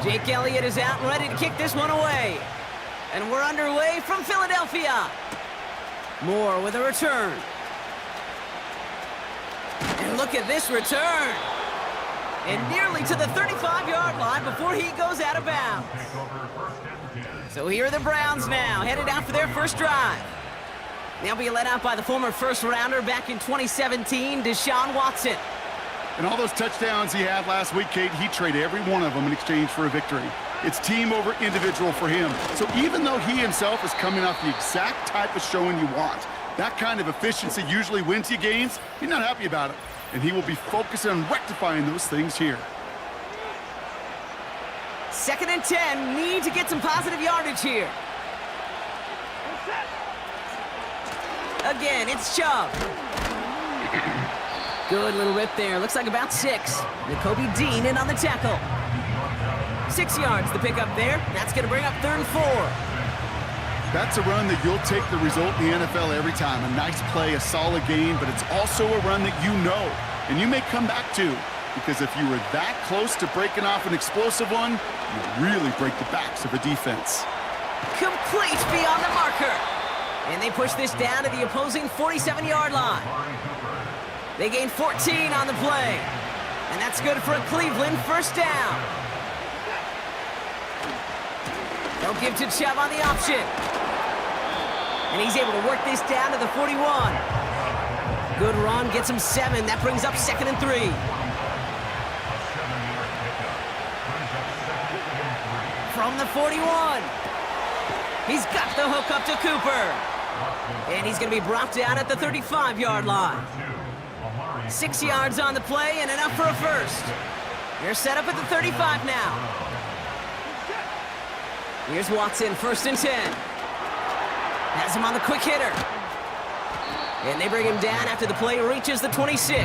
Jake Elliott is out and ready to kick this one away. And we're underway from Philadelphia. Moore with a return. And look at this return. And nearly to the 35-yard line before he goes out of bounds. So here are the Browns now, headed out for their first drive. They'll be led out by the former first-rounder back in 2017, Deshaun Watson. And all those touchdowns he had last week, Kate, he traded every one of them in exchange for a victory. It's team over individual for him. So even though he himself is coming off the exact type of showing you want, that kind of efficiency usually wins you games, he's not happy about it. And he will be focusing on rectifying those things here. 2nd and 10, need to get some positive yardage here. Again, it's Chubb. Good little rip there. Looks like about 6. Nakobe Dean in on the tackle. 6 yards to pick up there. That's going to bring up 3rd and 4. That's a run that you'll take the result in the NFL every time. A nice play, a solid game, but it's also a run that you know and you may come back to, because if you were that close to breaking off an explosive one, you really break the backs of a defense. Complete beyond the marker. And they push this down to the opposing 47-yard line. They gain 14 on the play. And that's good for a Cleveland first down. They'll give to Chubb on the option. And he's able to work this down to the 41. Good run, gets him 7. That brings up 2nd and 3. From the 41. He's got the hook up to Cooper. And he's going to be brought down at the 35-yard line. 6 yards on the play and enough for a first. They're set up at the 35 now. Here's Watson, 1st and 10. Has him on the quick hitter. And they bring him down after the play reaches the 26.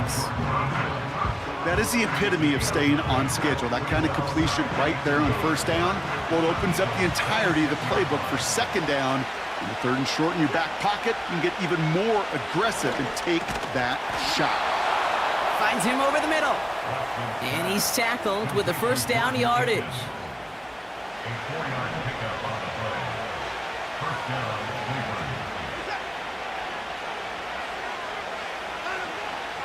That is the epitome of staying on schedule. That kind of completion right there on 1st down. Well, it opens up the entirety of the playbook for 2nd down. In the 3rd and short in your back pocket, you can get even more aggressive and take that shot. Finds him over the middle. And he's tackled with the 1st down yardage.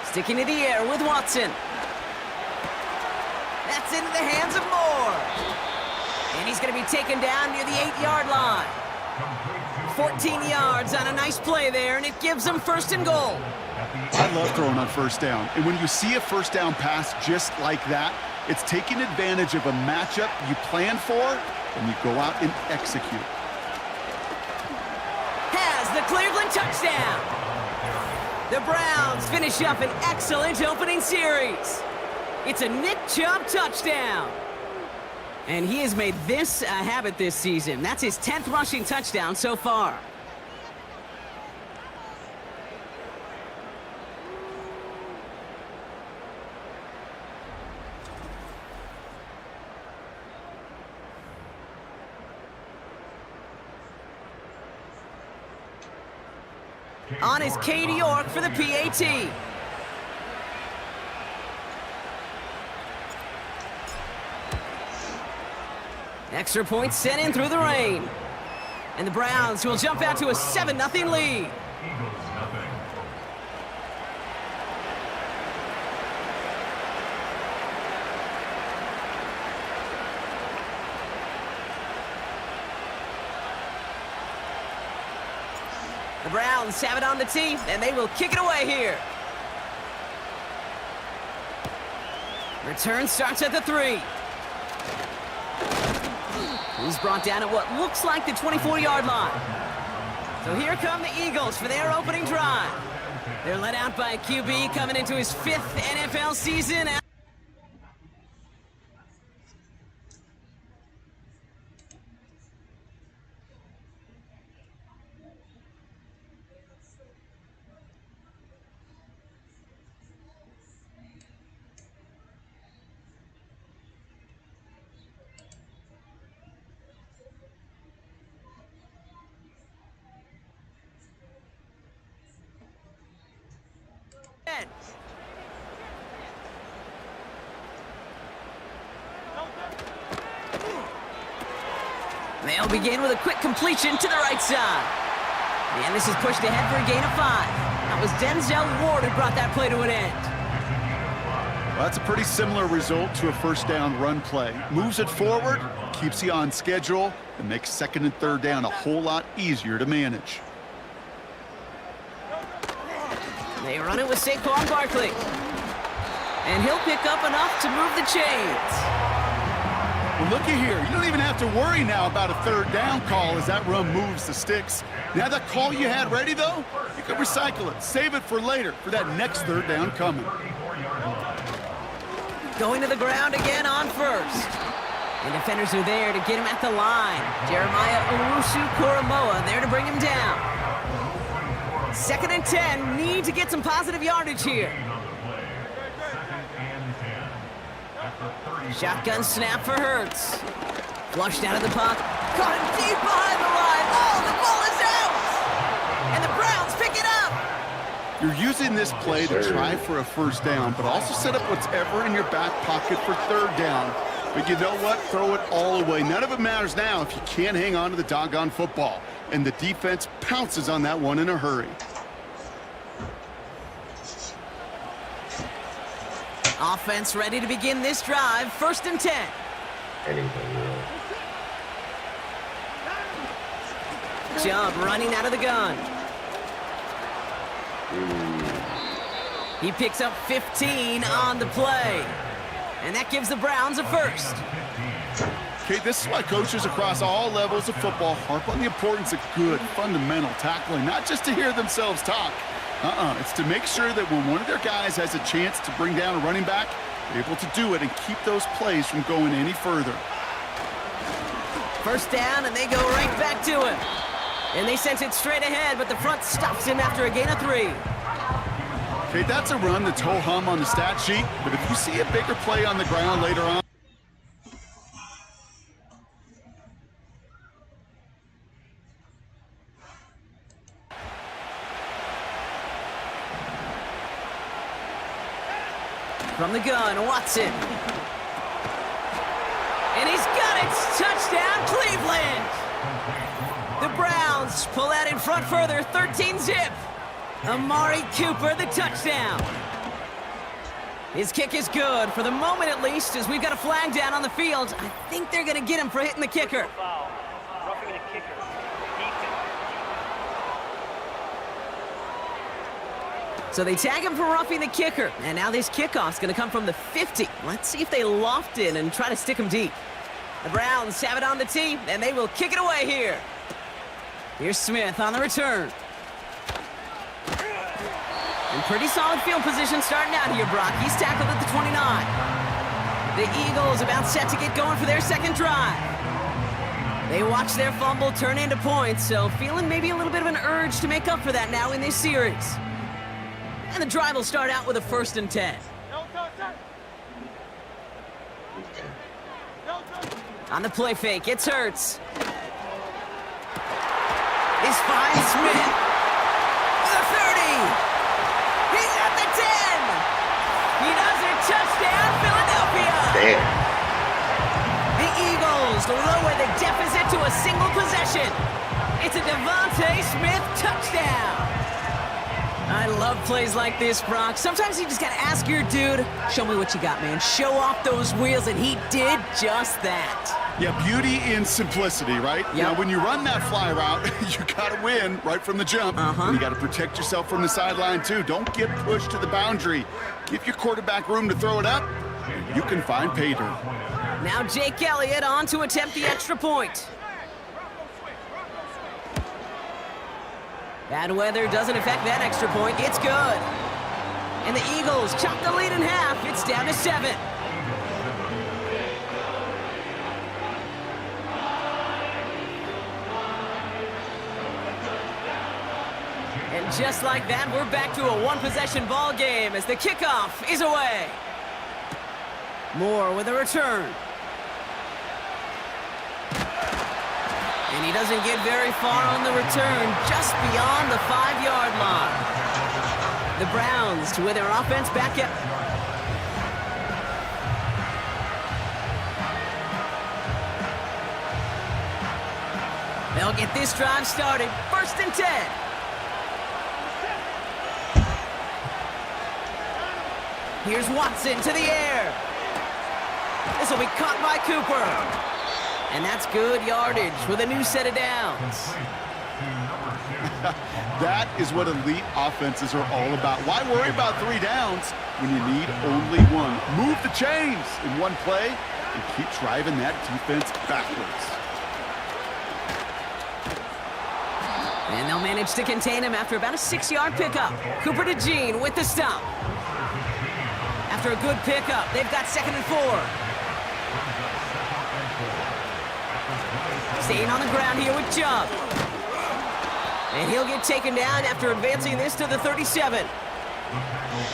Sticking to the air with Watson. That's into the hands of Moore. And he's going to be taken down near the 8-yard line. 14 yards on a nice play there, and it gives them 1st and goal. I love throwing on 1st down. And when you see a 1st down pass just like that, it's taking advantage of a matchup you plan for, and you go out and execute. Has the Cleveland touchdown. The Browns finish up an excellent opening series. It's a Nick Chubb touchdown. And he has made this a habit this season. That's his 10th rushing touchdown so far. On is Cade York for the PAT. Extra point sent in through the rain. And the Browns will jump out to a 7-0 lead. The Browns have it on the tee, and they will kick it away here. Return starts at the 3. He's brought down at what looks like the 24-yard line. So here come the Eagles for their opening drive. They're led out by a QB coming into his 5th NFL season. They'll begin with a quick completion to the right side. And this is pushed ahead for a gain of 5. That was Denzel Ward who brought that play to an end. Well, that's a pretty similar result to a first down run play. Moves it forward, keeps you on schedule, and makes second and third down a whole lot easier to manage. They run it with Saquon Barkley. And he'll pick up enough to move the chains. Well, looky here. You don't even have to worry now about a third down call as that run moves the sticks. Now that call you had ready, though, you can recycle it. Save it for later for that next third down coming. Going to the ground again on first. The defenders are there to get him at the line. Jeremiah Owusu-Koramoah there to bring him down. 2nd and 10. Need to get some positive yardage here. Shotgun snap for Hurts. Flushed out of the pocket. Caught him deep behind the line. Oh, the ball is out! And the Browns pick it up! You're using this play to try for a first down, but also set up whatever in your back pocket for third down. But you know what? Throw it all away. None of it matters now if you can't hang on to the doggone football. And the defense pounces on that one in a hurry. Offense ready to begin this drive. 1st and 10. Chubb running out of the gun. He picks up 15 on the play. And that gives the Browns a first. Okay, this is why coaches across all levels of football harp on the importance of good, fundamental tackling, not just to hear themselves talk. It's to make sure that when one of their guys has a chance to bring down a running back, they're able to do it and keep those plays from going any further. First down, and they go right back to him. And they sent it straight ahead, but the front stops him after a gain of 3. Okay, that's a run that's ho-hum on the stat sheet, but if you see a bigger play on the ground later on, from the gun, Watson. And he's got it! Touchdown, Cleveland! The Browns pull that in front further, 13-zip. Amari Cooper, the touchdown. His kick is good, for the moment at least, as we've got a flag down on the field. I think they're going to get him for hitting the kicker. Roughing the kicker. So they tag him for roughing the kicker. And now this kickoff's going to come from the 50. Let's see if they loft in and try to stick him deep. The Browns have it on the tee, and they will kick it away here. Here's Smith on the return. And pretty solid field position starting out here, Brock. He's tackled at the 29. The Eagles about set to get going for their second drive. They watch their fumble turn into points, so feeling maybe a little bit of an urge to make up for that now in this series. And the drive will start out with a 1st and 10. On the play fake, it's Hurts. This finds Smith. The 30. He's at the 10. He does it. Touchdown, Philadelphia. Damn. The Eagles lower the deficit to a single possession. It's a Devontae Smith touchdown. I love plays like this, Brock. Sometimes you just got to ask your dude, show me what you got, man. Show off those wheels, and he did just that. yeah, beauty in simplicity, right? Yep. Now, when you run that fly route, you got to win right from the jump. And you got to protect yourself from the sideline, too. Don't get pushed to the boundary. Give your quarterback room to throw it up, and you can find pay dirt. Now Jake Elliott on to attempt the extra point. Bad weather doesn't affect that extra point. It's good. And the Eagles chop the lead in half. It's down to 7. And just like that, we're back to a one-possession ball game as the kickoff is away. Moore with a return. And he doesn't get very far on the return, just beyond the 5-yard line. The Browns with their offense back up. They'll get this drive started. 1st and 10. Here's Watson to the air. This will be caught by Cooper. And that's good yardage with a new set of downs. That is what elite offenses are all about. Why worry about 3 downs when you need only one? Move the chains in one play and keep driving that defense backwards. And they'll manage to contain him after about a 6-yard pickup. Cooper to Gene with the stop. After a good pickup, they've got 2nd and 4. Staying on the ground here with Chubb. And he'll get taken down after advancing this to the 37.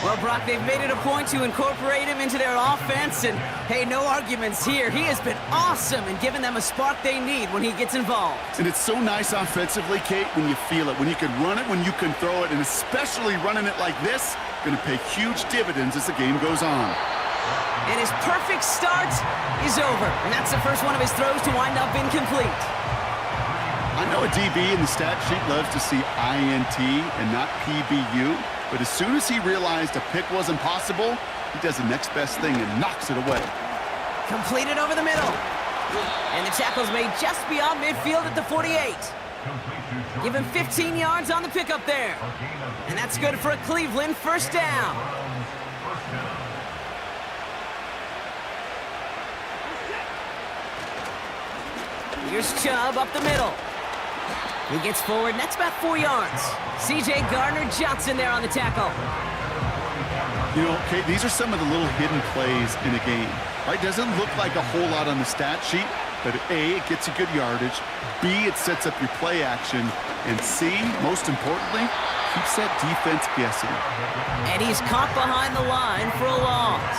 Well, Brock, they've made it a point to incorporate him into their offense, and hey, no arguments here. He has been awesome and given them a spark they need when he gets involved. And it's so nice offensively, Kate, when you feel it, when you can run it, when you can throw it, and especially running it like this, going to pay huge dividends as the game goes on. And his perfect start is over, and that's the first one of his throws to wind up incomplete. I know a DB in the stat sheet loves to see INT and not PBU, but as soon as he realized a pick wasn't possible, he does the next best thing and knocks it away. Completed over the middle. And the tackle's made just beyond midfield at the 48. Give him 15 yards on the pickup there. And that's good for a Cleveland 1st down. Here's Chubb up the middle. He gets forward, and that's about 4 yards. C.J. Gardner-Johnson there on the tackle. You know, Kate, these are some of the little hidden plays in a game. Right? Doesn't look like a whole lot on the stat sheet, but A, it gets you good yardage. B, it sets up your play action. And C, most importantly, keeps that defense guessing. And he's caught behind the line for a loss.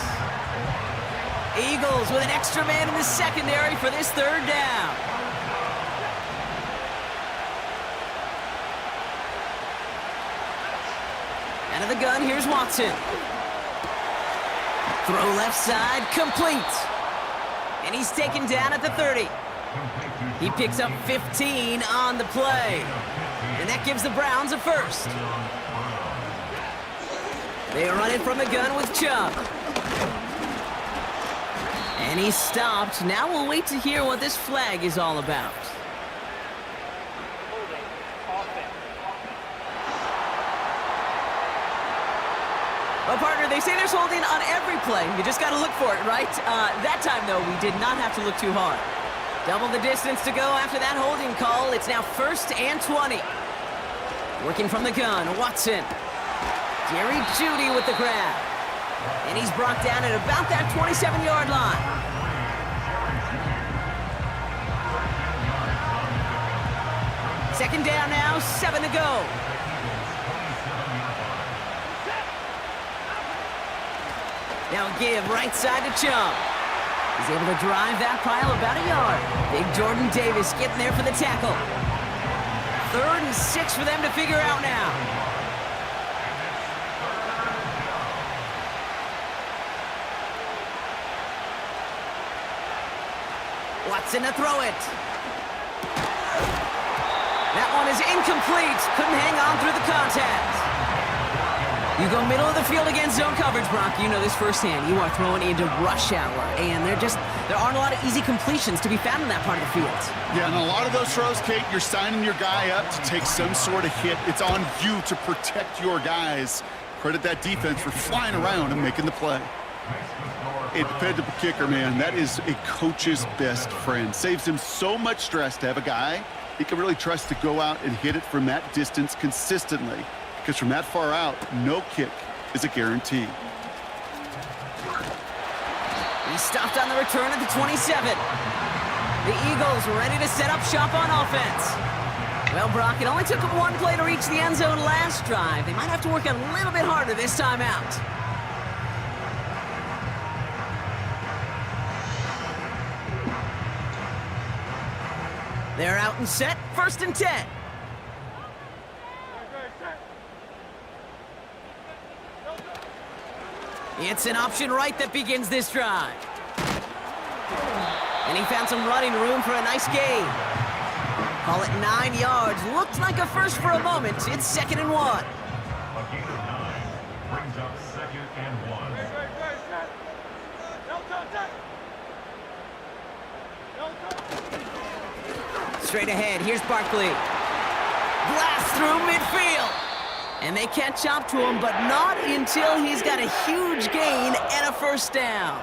Eagles with an extra man in the secondary for this 3rd down. Out of the gun, here's Watson. Throw left side, complete. And he's taken down at the 30. He picks up 15 on the play. And that gives the Browns a 1st. They run it from the gun with Chubb. And he's stopped. Now we'll wait to hear what this flag is all about. Well, partner, they say there's holding on every play. You just got to look for it, right? That time, though, we did not have to look too hard. Double the distance to go after that holding call. It's now 1st and 20. Working from the gun, Watson. Jerry Jeudy with the grab. And he's brought down at about that 27-yard line. Second down now, 7 to go. Now give right side to Chubb. He's able to drive that pile about a yard. Big Jordan Davis getting there for the tackle. 3rd and 6 for them to figure out now. Watson to throw it. That one is incomplete. Couldn't hang on through the contact. You go middle of the field against zone coverage, Brock. You know this firsthand. You are throwing into rush hour, and there aren't a lot of easy completions to be found in that part of the field. Yeah, and a lot of those throws, Kate, you're signing your guy up to take some sort of hit. It's on you to protect your guys. Credit that defense for flying around and making the play. A dependable kicker, man, that is a coach's best friend. Saves him so much stress to have a guy he can really trust to go out and hit it from that distance consistently. Because from that far out, no kick is a guarantee. He stopped on the return at the 27. The Eagles ready to set up shop on offense. Well, Brock, it only took them 1 play to reach the end zone last drive. They might have to work a little bit harder this time out. They're out and set, 1st and 10. It's an option right that begins this drive. And he found some running room for a nice gain. Call it 9 yards. Looked like a first for a moment. It's 2nd and 1. A gain of 9 brings up 2nd and 1. Straight ahead, here's Barkley. Blast through midfield. And they catch up to him, but not until he's got a huge gain and a first down.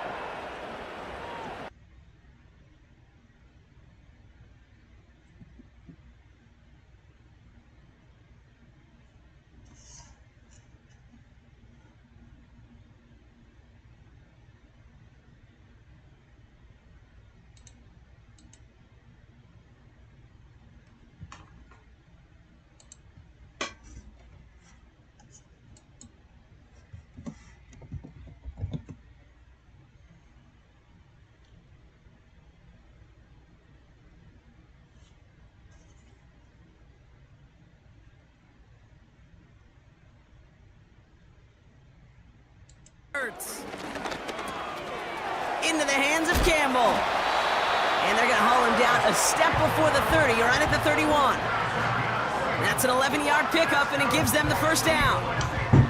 Into the hands of Campbell. And they're going to haul him down a step before the 30, or right at the 31. That's an 11-yard pickup, and it gives them the first down.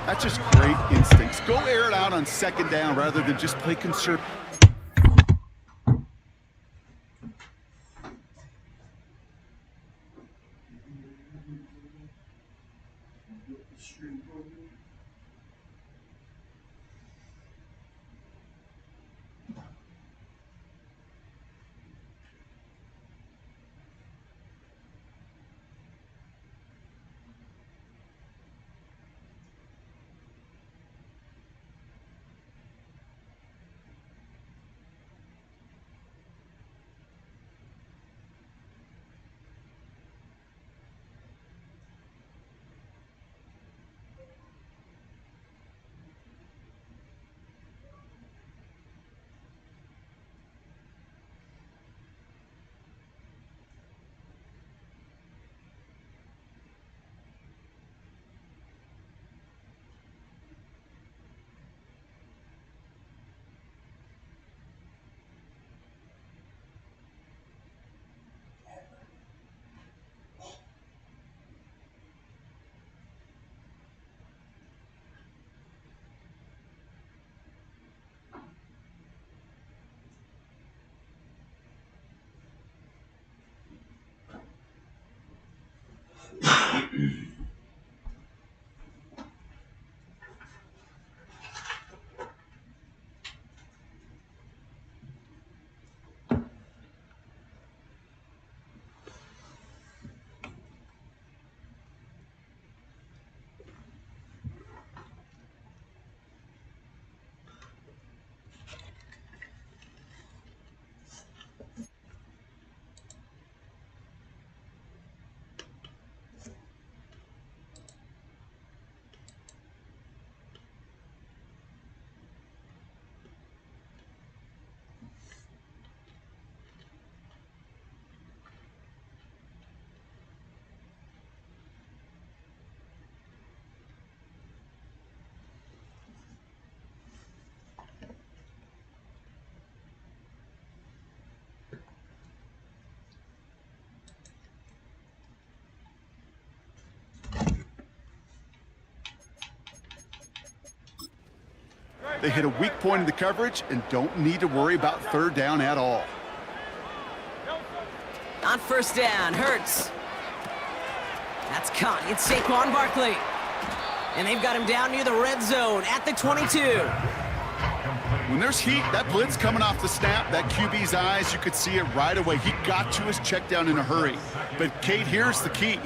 That's just great instincts. Go air it out on 2nd down rather than just play conservative. They hit a weak point in the coverage and don't need to worry about 3rd down at all. On 1st down, Hurts. That's caught. It's Saquon Barkley. And they've got him down near the red zone at the 22. When there's heat, that blitz coming off the snap, that QB's eyes, you could see it right away. He got to his check down in a hurry. But, Kate, here's the key.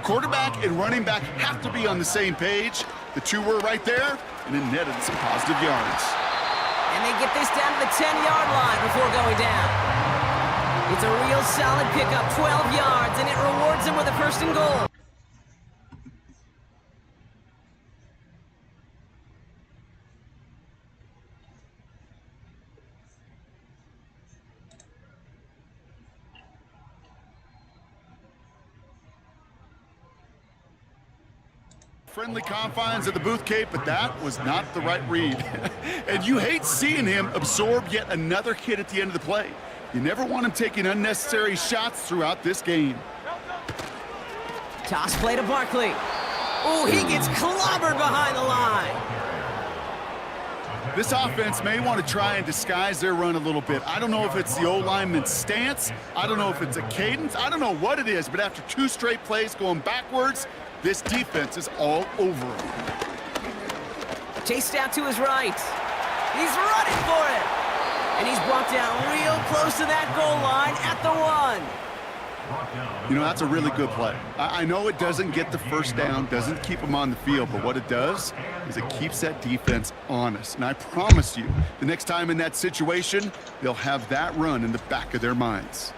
Quarterback and running back have to be on the same page. The two were right there, and it netted some positive yards. And they get this down to the 10-yard line before going down. It's a real solid pickup, 12 yards, and it rewards them with a 1st and goal. Friendly confines of the booth, Kate, but that was not the right read. And you hate seeing him absorb yet another hit at the end of the play. You never want him taking unnecessary shots throughout this game. Toss play to Barkley. Oh, he gets clobbered behind the line. This offense may want to try and disguise their run a little bit. I don't know if it's the O-lineman's stance. I don't know if it's a cadence. I don't know what it is, but after 2 straight plays going backwards, this defense is all over him. Chased out to his right. He's running for it. And he's brought down real close to that goal line at the 1. You know, that's a really good play. I know it doesn't get the first down, doesn't keep them on the field, but what it does is it keeps that defense honest. And I promise you, the next time in that situation, they'll have that run in the back of their minds.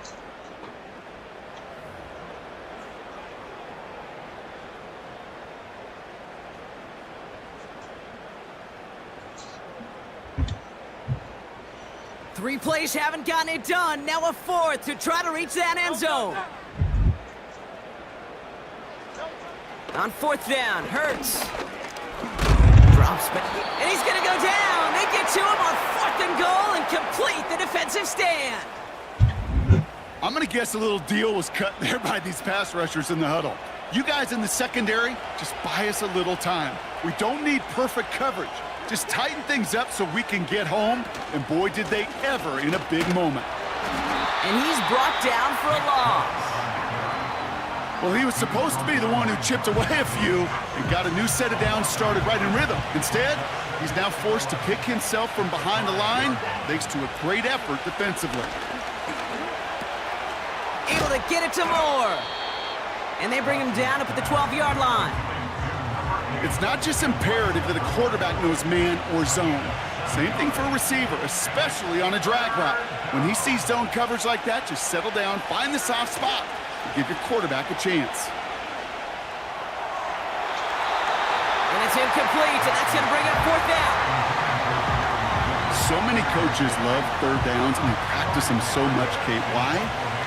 Three plays haven't gotten it done. Now a 4th to try to reach that end zone. On 4th down, Hurts. Drops back, and he's going to go down. They get to him on 4th and goal and complete the defensive stand. I'm going to guess a little deal was cut there by these pass rushers in the huddle. You guys in the secondary, just buy us a little time. We don't need perfect coverage. Just tighten things up so we can get home, and boy, did they ever in a big moment. And he's brought down for a loss. Well, he was supposed to be the one who chipped away a few and got a new set of downs started right in rhythm. Instead, he's now forced to pick himself from behind the line thanks to a great effort defensively. Able to get it to Moore. And they bring him down up at the 12-yard line. It's not just imperative that a quarterback knows man or zone. Same thing for a receiver, especially on a drag route. When he sees zone coverage like that, just settle down, find the soft spot, and give your quarterback a chance. And it's incomplete, and that's going to bring up 4th down. So many coaches love 3rd downs and they practice them so much, Kate. Why?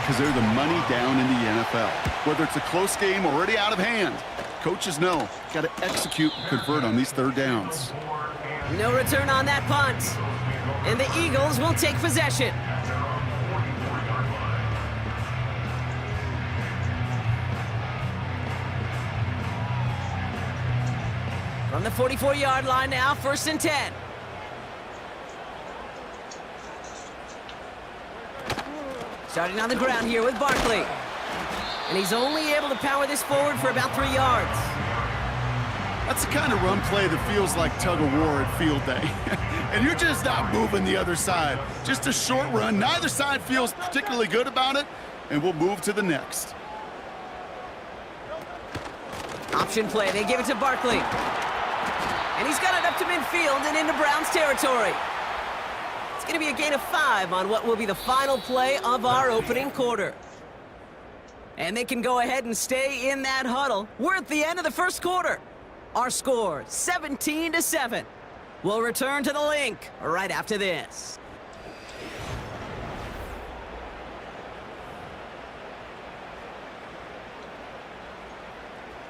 Because they're the money down in the NFL. Whether it's a close game already out of hand, coaches know, got to execute and convert on these 3rd downs. No return on that punt. And the Eagles will take possession. From the 44-yard line now, 1st and 10. Starting on the ground here with Barkley. And he's only able to power this forward for about 3 yards. That's the kind of run play that feels like tug-of-war at field day. And you're just not moving the other side. Just a short run. Neither side feels particularly good about it, and we'll move to the next. Option play. They give it to Barkley. And he's got it up to midfield and into Browns territory. It's going to be a gain of 5 on what will be the final play of our opening quarter. And they can go ahead and stay in that huddle. We're at the end of the first quarter. Our score, 17-7. We'll return to the link right after this.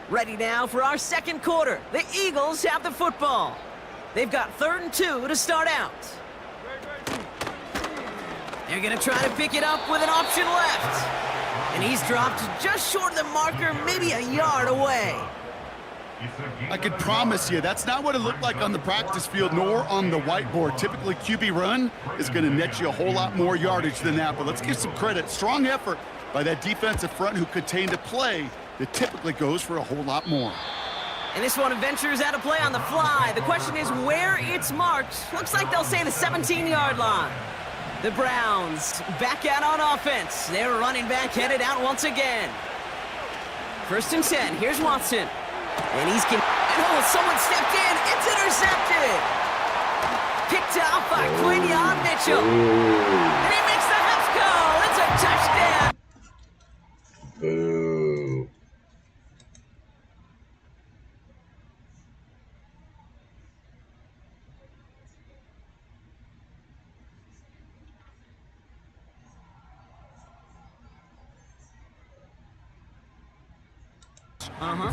Ready now for our second quarter. The Eagles have the football. They've got 3rd and 2 to start out. They're going to try to pick it up with an option left. And he's dropped just short of the marker, maybe a yard away. I can promise you, that's not what it looked like on the practice field nor on the whiteboard. Typically, QB run is going to net you a whole lot more yardage than that. But let's give some credit. Strong effort by that defensive front who contained a play that typically goes for a whole lot more. And this one ventures out of play on the fly. The question is where it's marked. Looks like they'll say the 17-yard line. The Browns back out on offense. Their running back headed out once again. 1st and 10. Here's Watson. And he's someone stepped in. It's intercepted. Picked off by Quinyon Mitchell. And he makes the house go. It's a touchdown. Boo.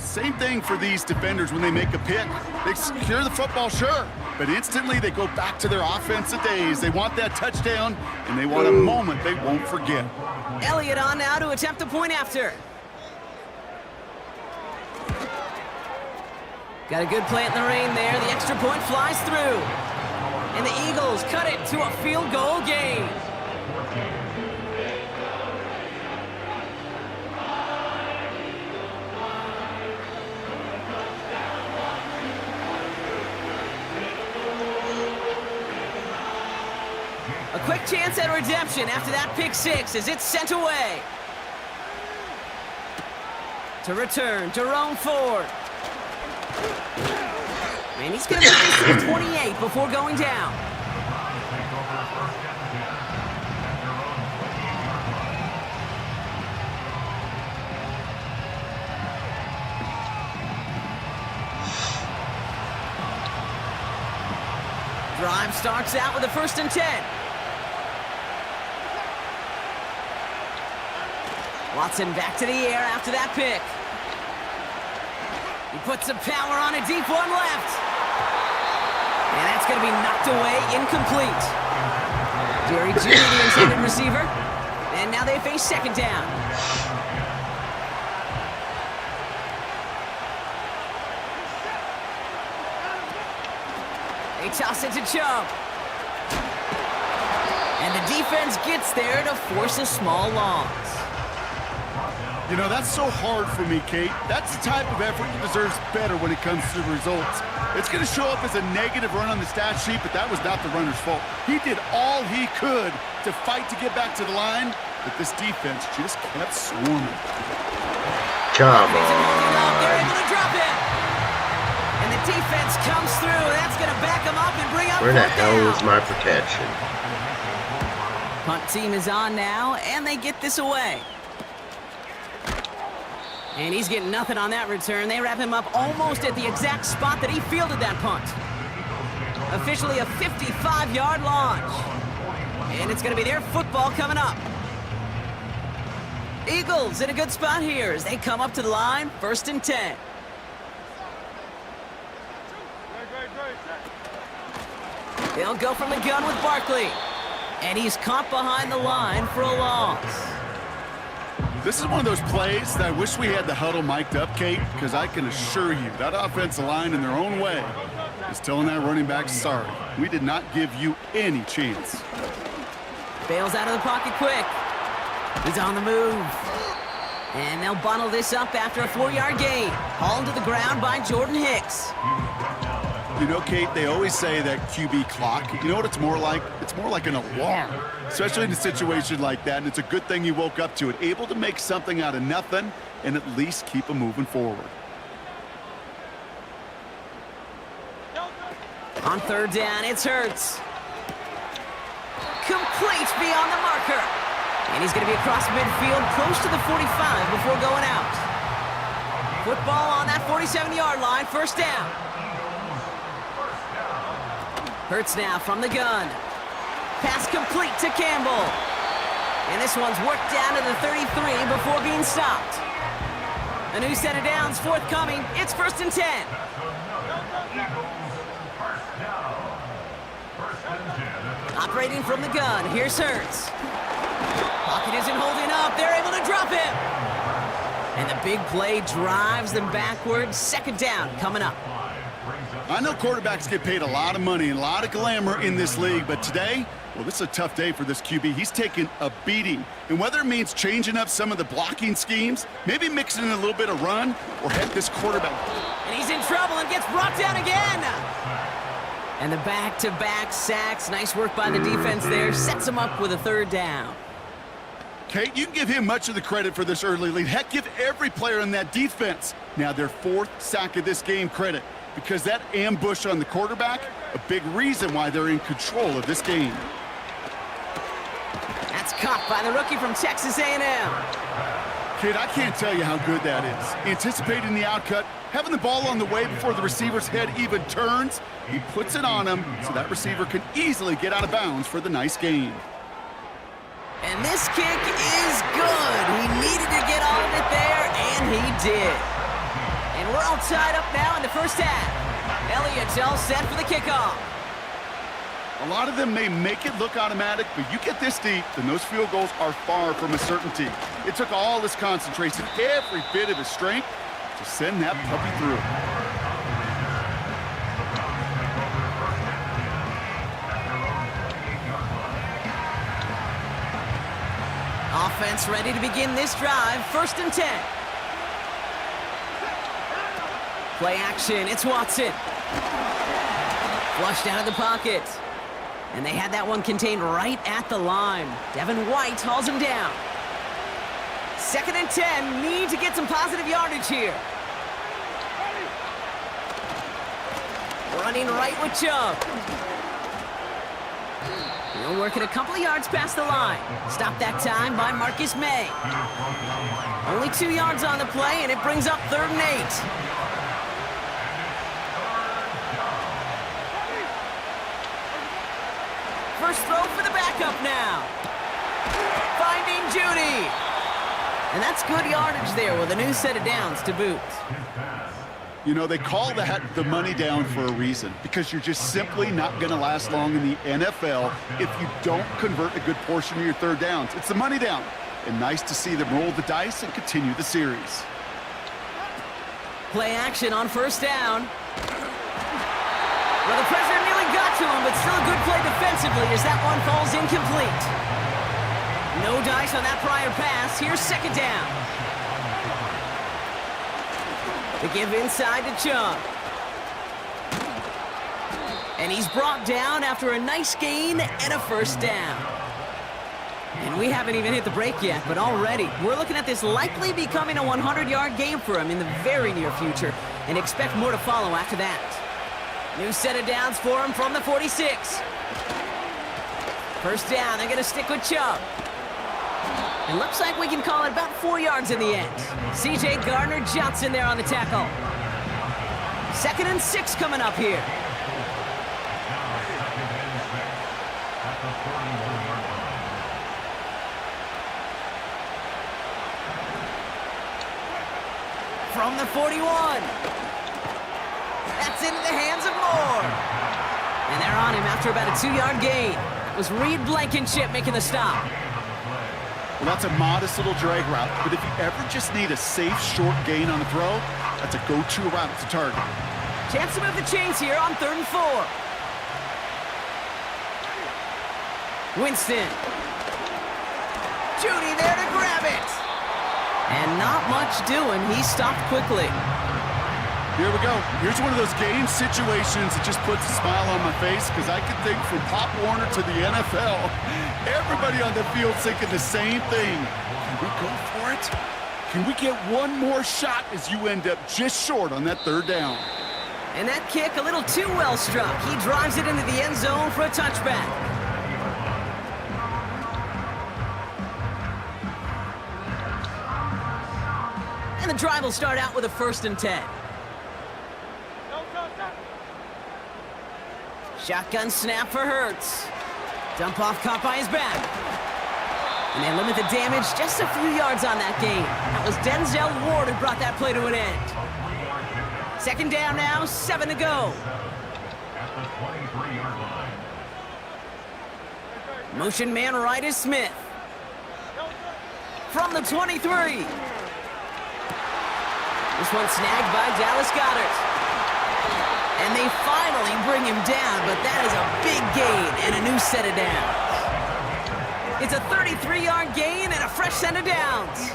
Same thing for these defenders when they make a pick. They secure the football, sure, but instantly they go back to their offensive days. They want that touchdown, and they want a moment they won't forget. Elliott on now to attempt the point after. Got a good plant in the rain there. The extra point flies through. And the Eagles cut it to a field goal game. A quick chance at redemption after that pick six as it's sent away. To return, Jerome Ford. And he's going to make this to the 28 before going down. Drive starts out with a 1st and 10. Watson back to the air after that pick. He puts some power on a deep one left. And that's going to be knocked away, incomplete. Jerry Jeudy, the intended receiver. And now they face 2nd down. They toss it to Chubb. And the defense gets there to force a small loss. You know, that's so hard for me, Kate. That's the type of effort that deserves better when it comes to the results. It's going to show up as a negative run on the stat sheet, but that was not the runner's fault. He did all he could to fight to get back to the line, but this defense just kept swarming. Come on. They're able to drop it. And the defense comes through. That's going to back him up and bring up Where the 4th hell down. is my protection? Punt team is on now, and they get this away. And he's getting nothing on that return. They wrap him up almost at the exact spot that he fielded that punt. Officially a 55-yard launch. And it's going to be their football coming up. Eagles in a good spot here as they come up to the line, 1st and 10. They'll go from the gun with Barkley. And he's caught behind the line for a loss. This is one of those plays that I wish we had the huddle mic'd up, Kate, because I can assure you that offensive line in their own way is telling that running back, sorry, we did not give you any chance. Bails out of the pocket quick. He's on the move. And they'll bundle this up after a 4-yard gain. Hauled to the ground by Jordan Hicks. You know, Kate, they always say that QB clock, you know what it's more like? It's more like an alarm, especially in a situation like that, and it's a good thing you woke up to it, able to make something out of nothing and at least keep them moving forward. On 3rd down, it's Hurts. Complete beyond the marker. And he's going to be across midfield, close to the 45 before going out. Football on that 47-yard line, 1st down. Hurts now from the gun. Pass complete to Campbell. And this one's worked down to the 33 before being stopped. A new set of downs forthcoming. It's 1st and 10. Operating from the gun, here's Hurts. Pocket isn't holding up. They're able to drop him. And the big play drives them backwards. 2nd down coming up. I know quarterbacks get paid a lot of money and a lot of glamour in this league, but today, well, this is a tough day for this QB. He's taking a beating. And whether it means changing up some of the blocking schemes, maybe mixing in a little bit of run, or heck, this quarterback. And he's in trouble and gets brought down again. And the back-to-back sacks. Nice work by the defense there. Sets him up with a 3rd down. Kate, you can give him much of the credit for this early lead. Heck, give every player in that defense now their 4th sack of this game credit. Because that ambush on the quarterback, a big reason why they're in control of this game. That's caught by the rookie from Texas A&M. Kid, I can't tell you how good that is. Anticipating the outcut, having the ball on the way before the receiver's head even turns, he puts it on him so that receiver can easily get out of bounds for the nice gain. And this kick is good. He needed to get all of it there, and he did. And we're all tied up now in the 1st half. Elliott's all set for the kickoff. A lot of them may make it look automatic, but you get this deep, and those field goals are far from a certainty. It took all his concentration, every bit of his strength, to send that puppy through. Offense ready to begin this drive. 1st and 10. Play action. It's Watson. Flushed out of the pocket. And they had that one contained right at the line. Devin White hauls him down. 2nd and 10. Need to get some positive yardage here. Running right with Chubb. He'll work it a couple of yards past the line. Stopped that time by Marcus May. Only 2 yards on the play, and it brings up 3rd and 8. First throw for the backup now. Finding Judy. And that's good yardage there with a new set of downs to boot. You know, they call that the money down for a reason, because you're just simply not going to last long in the NFL if you don't convert a good portion of your 3rd downs. It's the money down. And nice to see them roll the dice and continue the series. Play action on 1st down. Well, the pressure nearly got to him, but still a good play defensively as that one falls incomplete. No dice on that prior pass. Here's 2nd down. The give inside to Chubb. And he's brought down after a nice gain and a 1st down. And we haven't even hit the break yet, but already we're looking at this likely becoming a 100-yard game for him in the very near future, and expect more to follow after that. New set of downs for him from the 46. 1st down, they're going to stick with Chubb. It looks like we can call it about 4 yards in the end. C.J. Gardner-Johnson there on the tackle. 2nd and 6 coming up here. From the 41. That's into the hands of Moore. And they're on him after about a 2-yard gain. That was Reed Blankenship making the stop. Well, that's a modest little drag route, but if you ever just need a safe, short gain on the throw, that's a go-to route to target. Chance to move the chains here on 3rd and 4. Winston. Judy there to grab it. And not much doing. He stopped quickly. Here we go. Here's one of those game situations that just puts a smile on my face, because I can think from Pop Warner to the NFL, everybody on the field thinking the same thing. Can we go for it? Can we get one more shot as you end up just short on that 3rd down? And that kick a little too well struck. He drives it into the end zone for a touchback. And the drive will start out with a 1st and 10. Shotgun snap for Hurts. Dump off caught by his back. And they limit the damage just a few yards on that gain. That was Denzel Ward who brought that play to an end. 2nd down now, 7 to go. Motion man right is Smith. From the 23. This one snagged by Dallas Goedert. And they finally bring him down, but that is a big gain and a new set of downs. It's a 33-yard gain and a fresh set of downs.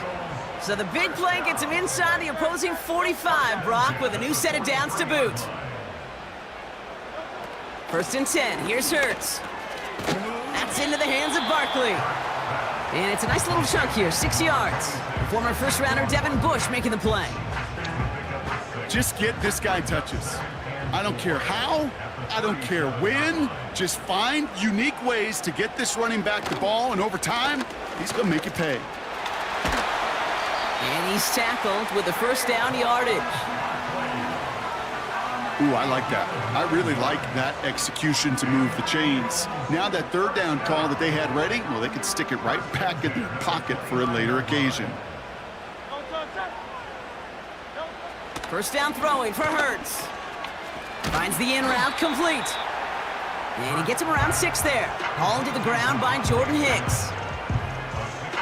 So the big play gets him inside the opposing 45, Brock, with a new set of downs to boot. 1st and 10, here's Hurts. That's into the hands of Barkley. And it's a nice little chunk here, 6 yards. Former first-rounder Devin Bush making the play. Just get this guy touches. I don't care how, I don't care when, just find unique ways to get this running back the ball, and over time, he's going to make it pay. And he's tackled with the 1st down yardage. Ooh, I like that. I really like that execution to move the chains. Now that 3rd down call that they had ready, well, they could stick it right back in their pocket for a later occasion. 1st down throwing for Hurts. Finds the in route complete. And he gets him around 6 there. Hauled to the ground by Jordan Hicks.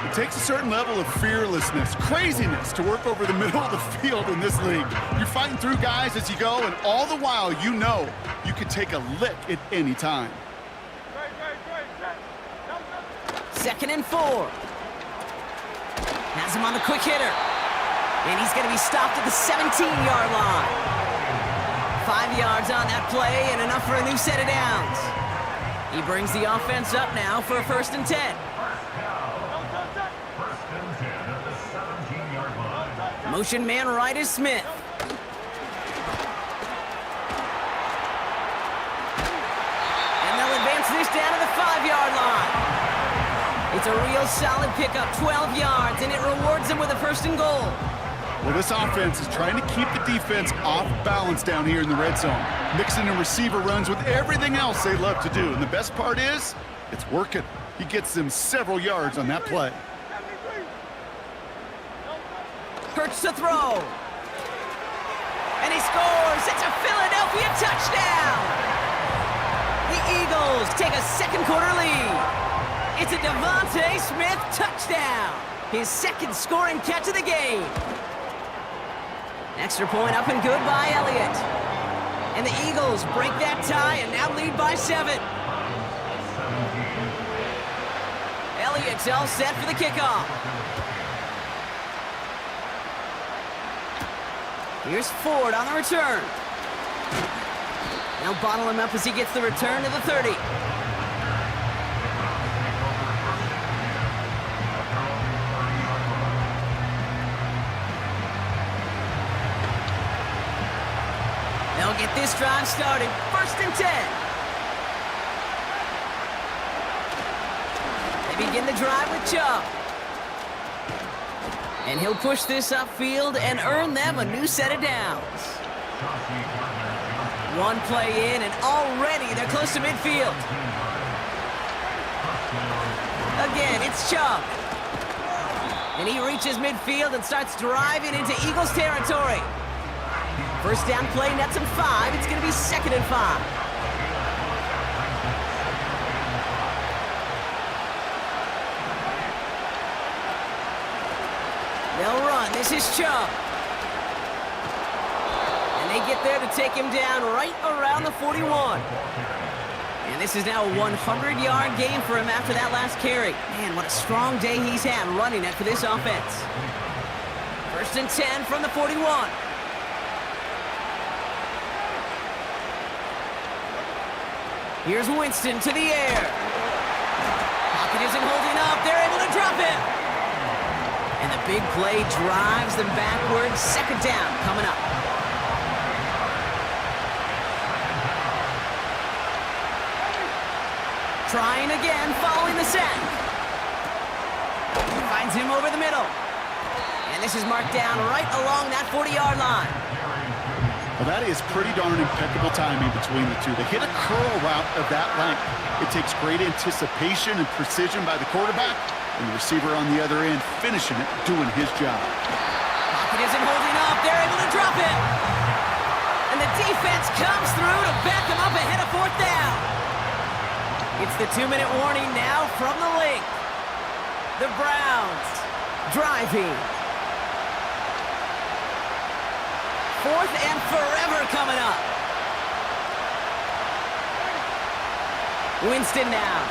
It takes a certain level of fearlessness, craziness to work over the middle of the field in this league. You're fighting through guys as you go, and all the while you know you can take a lick at any time. 2nd and 4. him on the quick hitter. And he's going to be stopped at the 17-yard line. 5 yards on that play and enough for a new set of downs. He brings the offense up now for a 1st and 10. Motion man right is Smith. And they'll advance this down to the 5-yard line. It's a real solid pickup, 12 yards, and it rewards them with a 1st and goal. Well, this offense is trying to keep the defense off balance down here in the red zone, mixing in receiver runs with everything else they love to do. And the best part is, it's working. He gets them several yards on that play. Hurts to throw. And he scores. It's a Philadelphia touchdown. The Eagles take a second-quarter lead. It's a Devontae Smith touchdown. His 2nd scoring catch of the game. Extra point up and good by Elliott. And the Eagles break that tie and now lead by 7. Elliott's all set for the kickoff. Here's Ford on the return. They'll bottle him up as he gets the return to the 30. They'll get this drive started. 1st and 10. They begin the drive with Chubb. And he'll push this upfield and earn them a new set of downs. 1 play in, and already they're close to midfield. Again, it's Chubb. And he reaches midfield and starts driving into Eagles territory. 1st down play nets him 5. It's going to be 2nd and 5. They'll run. This is Chubb. And they get there to take him down right around the 41. And this is now a 100-yard game for him after that last carry. Man, what a strong day he's had running it for this offense. 1st and 10 from the 41. Here's Winston to the air. Pocket isn't holding up. They're able to drop it. And the big play drives them backwards. 2nd down coming up. Trying again, following the sack. Finds him over the middle. And this is marked down right along that 40-yard line. Well, that is pretty darn impeccable timing between the two. They hit a curl route of that length. It takes great anticipation and precision by the quarterback, and the receiver on the other end finishing it, doing his job. Pocket isn't holding up. They're able to drop it. And the defense comes through to back them up ahead of 4th down. It's the 2-minute warning now from the link. The Browns driving. 4th and forever coming up. Winston now.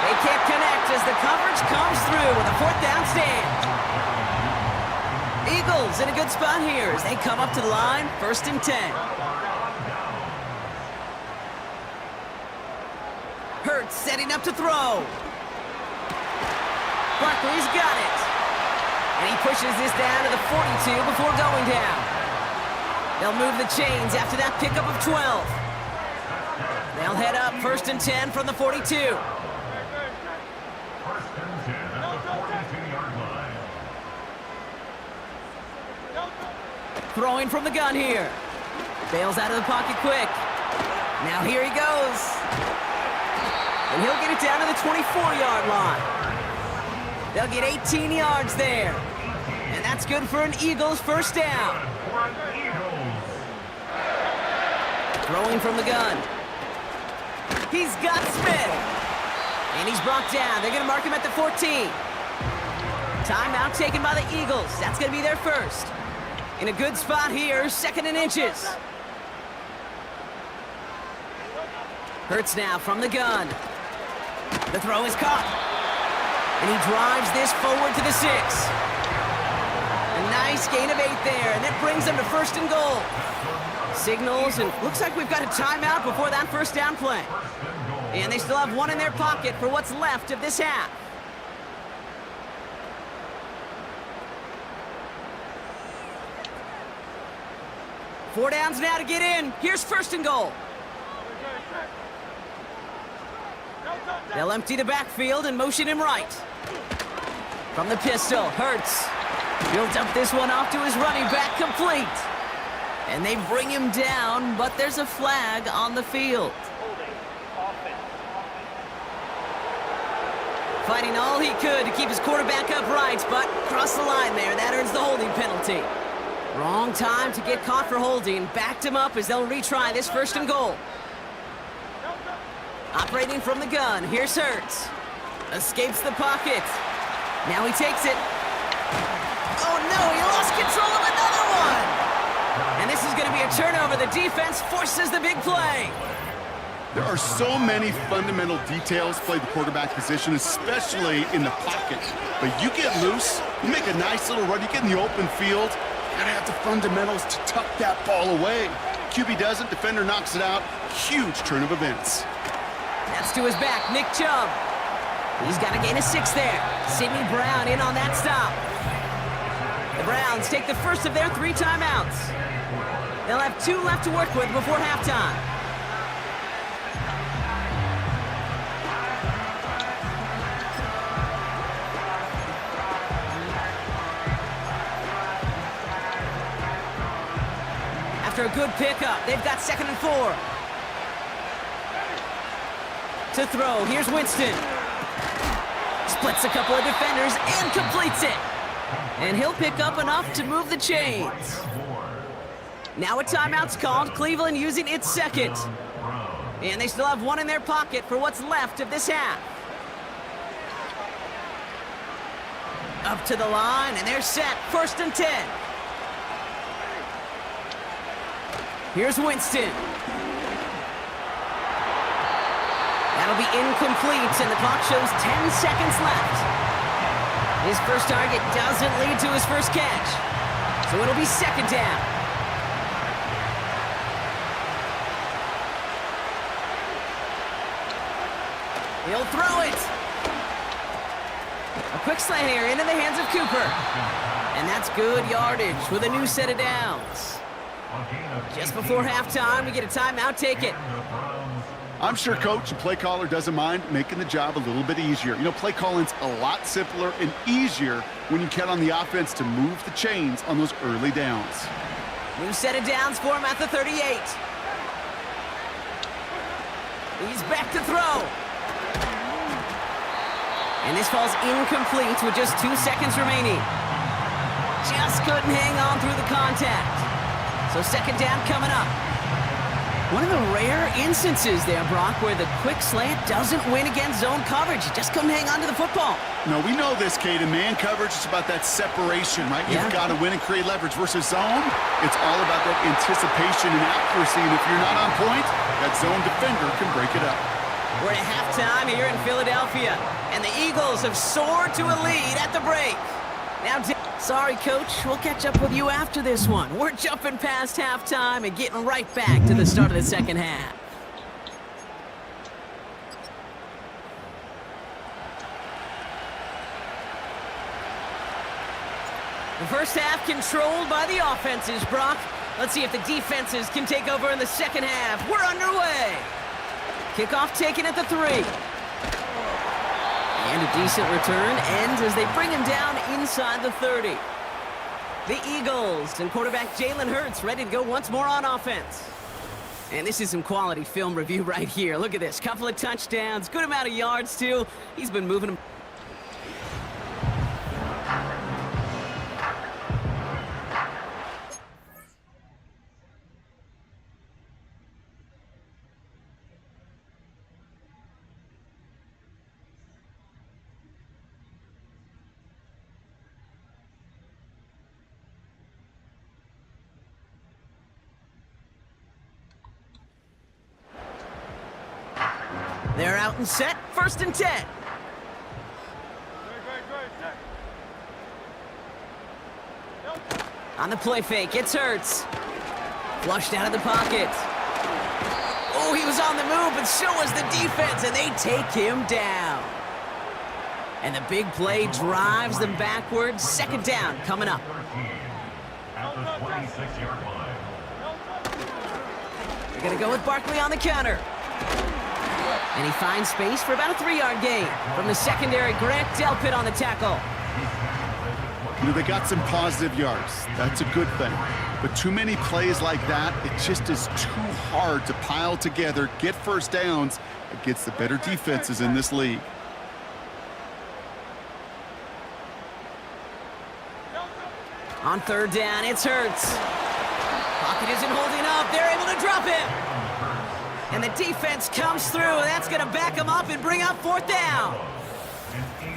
They can't connect as the coverage comes through with a 4th down stand. Eagles in a good spot here as they come up to the line, 1st and 10. Hurts setting up to throw. Barkley's got it. And he pushes this down to the 42 before going down. They'll move the chains after that pickup of 12. They'll head up 1st and 10 from the 42. 1st and 10 at the 42-yard line. Throwing from the gun here. Bails out of the pocket quick. Now here he goes. And he'll get it down to the 24-yard line. They'll get 18 yards there. And that's good for an Eagles 1st down. Throwing from the gun. He's got Smith. And he's brought down. They're going to mark him at the 14. Timeout taken by the Eagles. That's going to be their 1st. In a good spot here, 2nd and inches. Hurts now from the gun. The throw is caught. And he drives this forward to the 6. A nice gain of 8 there, and that brings them to 1st and goal. Signals, and looks like we've got a timeout before that first down play. And they still have one in their pocket for what's left of this half. Four downs now to get in. Here's 1st and goal. They'll empty the backfield and motion him right. From the pistol, Hurts builds up this one off to his running back, complete. And they bring him down, but there's a flag on the field. Fighting all he could to keep his quarterback upright, but crossed the line there. That earns the holding penalty. Wrong time to get caught for holding. Backed him up as they'll retry this 1st and goal. Operating from the gun, here's Hurts. Escapes the pocket. Now he takes it. Oh no, he lost control of another one! And this is going to be a turnover. The defense forces the big play. There are so many fundamental details play the quarterback position, especially in the pocket. But you get loose, you make a nice little run, you get in the open field, you gotta have the fundamentals to tuck that ball away. QB doesn't, defender knocks it out. Huge turn of events. That's to his back, Nick Chubb. He's got to gain a 6 there. Sidney Brown in on that stop. The Browns take the first of their 3 timeouts. They'll have 2 left to work with before halftime. After a good pickup, they've got 2nd and 4. To throw, here's Winston. Splits a couple of defenders and completes it. And he'll pick up enough to move the chains. Now a timeout's called, Cleveland using its 2nd. And they still have 1 in their pocket for what's left of this half. Up to the line, and they're set, 1st and 10. Here's Winston. That'll be incomplete, and the clock shows 10 seconds left. His first target doesn't lead to his first catch, so it'll be 2nd down. He'll throw it. A quick slant here into the hands of Cooper. And that's good yardage with a new set of downs. Just before halftime, we get a timeout, take it. I'm sure coach and play caller doesn't mind making the job a little bit easier. You know, play calling's a lot simpler and easier when you count on the offense to move the chains on those early downs. New set of downs for him at the 38. He's back to throw. And this falls incomplete with just 2 seconds remaining. Just couldn't hang on through the contact. So 2nd down coming up. One of the rare instances there, Brock, where the quick slant doesn't win against zone coverage. You just couldn't hang on to the football. No, we know this, Kate. In man coverage, it's about that separation, right? Yeah. You've got to win and create leverage versus zone. It's all about that anticipation and accuracy. And if you're not on point, that zone defender can break it up. We're at halftime here in Philadelphia, and the Eagles have soared to a lead at the break. Now, sorry, Coach, we'll catch up with you after this one. We're jumping past halftime and getting right back to the start of the 2nd half. The first half controlled by the offenses, Brock. Let's see if the defenses can take over in the 2nd half. We're underway. Kickoff taken at the 3. And a decent return ends as they bring him down inside the 30. The Eagles and quarterback Jalen Hurts ready to go once more on offense. And this is some quality film review right here. Look at this. Couple of touchdowns, good amount of yards too. He's been moving them. They're out and set, 1st and 10. On the play fake, it's Hurts. Flushed out of the pocket. Oh, he was on the move, but so was the defense, and they take him down. And the big play drives them backwards. Second down coming up. At the 26-yard line. They're going to go with Barkley on the counter. And he finds space for about a 3-yard gain. From the secondary, Grant Delpit on the tackle. You know, they got some positive yards. That's a good thing. But too many plays like that, it just is too hard to pile together, get first downs against the better defenses in this league. On third down, it's Hurts. Pocket isn't holding up. They're able to drop him. And the defense comes through. That's going to back him up and bring up fourth down.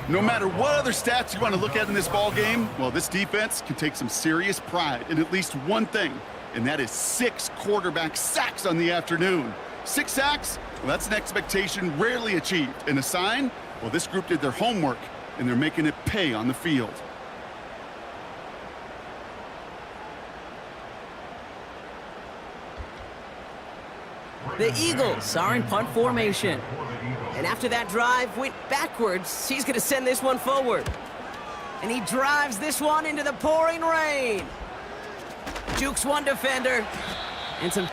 No matter what other stats you want to look at in this ball game, well, this defense can take some serious pride in at least one thing, and that is 6 quarterback sacks on the afternoon. 6 sacks? Well, that's an expectation rarely achieved. And a sign? Well, this group did their homework, and they're making it pay on the field. The Eagles are in punt formation. And after that drive went backwards, he's going to send this one forward. And he drives this one into the pouring rain. Jukes one defender. And some